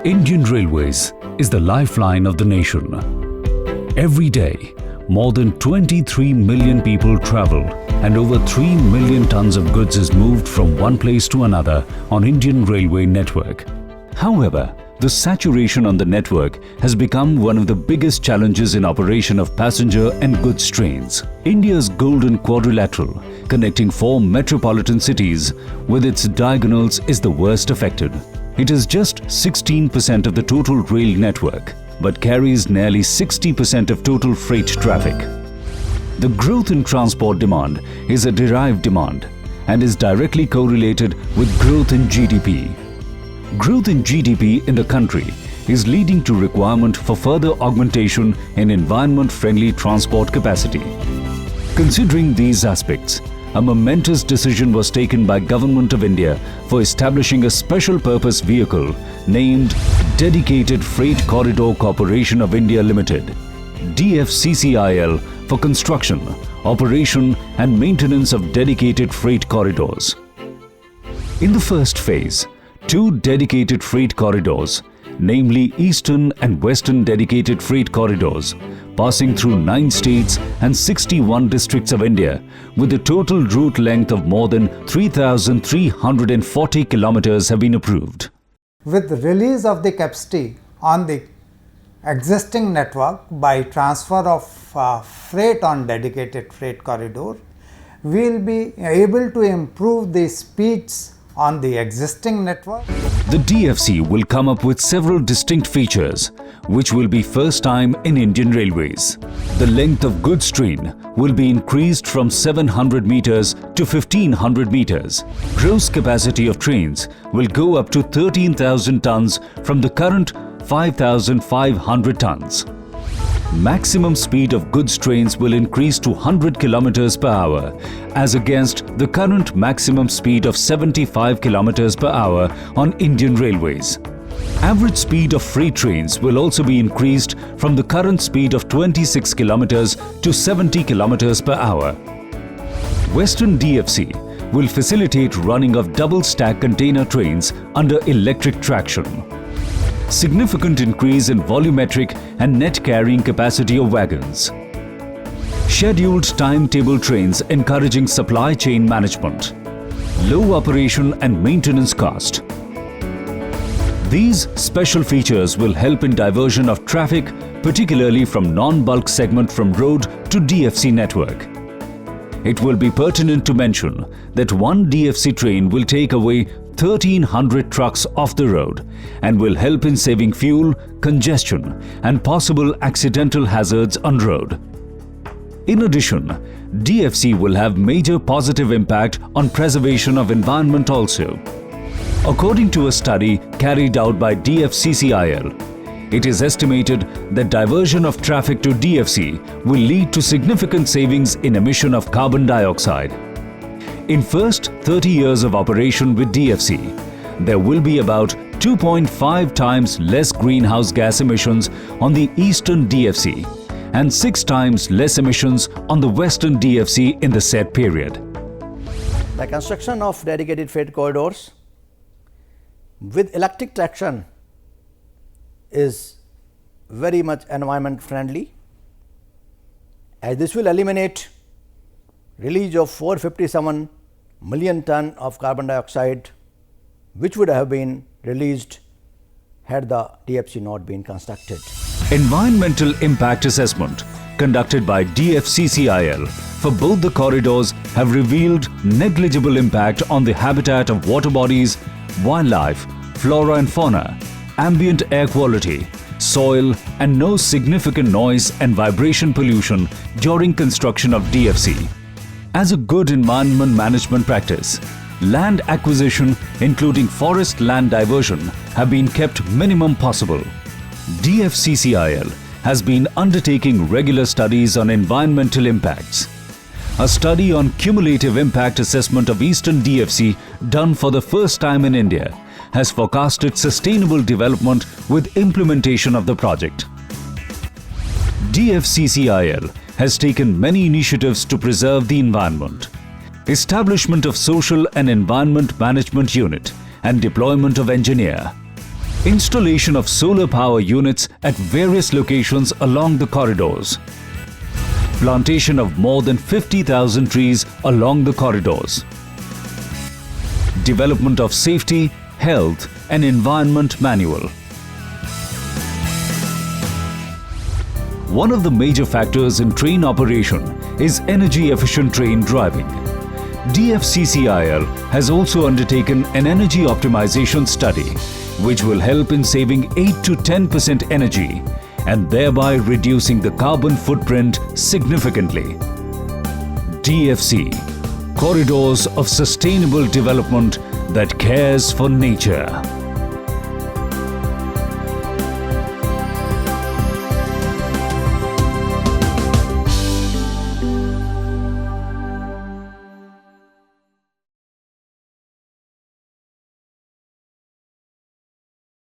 Indian Railways is the lifeline of the nation. Every day, more than 23 million people travel and over 3 million tons of goods is moved from one place to another on Indian Railway network. However, the saturation on the network has become one of the biggest challenges in operation of passenger and goods trains. India's Golden Quadrilateral, connecting 4 metropolitan cities with its diagonals, is the worst affected. It is just 16% of the total rail network, but carries nearly 60% of total freight traffic. The growth in transport demand is a derived demand and is directly correlated with growth in GDP. Growth in GDP in the country is leading to requirement for further augmentation in environment-friendly transport capacity. Considering these aspects, a momentous decision was taken by Government of India for establishing a special purpose vehicle named Dedicated Freight Corridor Corporation of India Limited, DFCCIL, for construction, operation and maintenance of dedicated freight corridors. In the first phase, 2 dedicated freight corridors, namely Eastern and Western dedicated freight corridors, passing through 9 states and 61 districts of India, with a total route length of more than 3,340 kilometers have been approved. With the release of the capacity on the existing network by transfer of freight on dedicated freight corridor, we will be able to improve the speeds on the existing network. The DFC will come up with several distinct features, which will be first time in Indian Railways. The length of goods train will be increased from 700 meters to 1500 meters. Gross capacity of trains will go up to 13,000 tons from the current 5,500 tons. Maximum speed of goods trains will increase to 100 kilometers per hour as against the current maximum speed of 75 kilometers per hour on Indian Railways. Average speed of freight trains will also be increased from the current speed of 26 kilometers to 70 kilometers per hour. Western DFC will facilitate running of double-stack container trains under electric traction. Significant increase in volumetric and net carrying capacity of wagons. Scheduled timetable trains encouraging supply chain management. Low operation and maintenance cost. These special features will help in diversion of traffic, particularly from non-bulk segment from road to DFC network. It will be pertinent to mention that one DFC train will take away 1,300 trucks off the road and will help in saving fuel, congestion and possible accidental hazards on road. In addition, DFC will have major positive impact on preservation of environment also. According to a study carried out by DFCCIL, it is estimated that diversion of traffic to DFC will lead to significant savings in emission of carbon dioxide. In first 30 years of operation with DFC, there will be about 2.5 times less greenhouse gas emissions on the Eastern DFC and 6 times less emissions on the Western DFC in the said period. The construction of dedicated freight corridors with electric traction is very much environment friendly, as this will eliminate release of 457 million ton of carbon dioxide, which would have been released had the DFC not been constructed. Environmental impact assessment conducted by DFCCIL for both the corridors have revealed negligible impact on the habitat of water bodies, wildlife, flora and fauna, ambient air quality, soil and no significant noise and vibration pollution during construction of DFC. As a good environment management practice, land acquisition including forest land diversion have been kept minimum possible. DFCCIL has been undertaking regular studies on environmental impacts. A study on cumulative impact assessment of Eastern DFC done for the first time in India has forecasted sustainable development with implementation of the project. DFCCIL has taken many initiatives to preserve the environment. Establishment of Social and Environment Management Unit and deployment of engineer. Installation of solar power units at various locations along the corridors. Plantation of more than 50,000 trees along the corridors. Development of safety, health and environment manual. One of the major factors in train operation is energy efficient train driving. DFCCIL has also undertaken an energy optimization study which will help in saving 8 to 10% energy and thereby reducing the carbon footprint significantly. DFC, Corridors of Sustainable Development that cares for nature.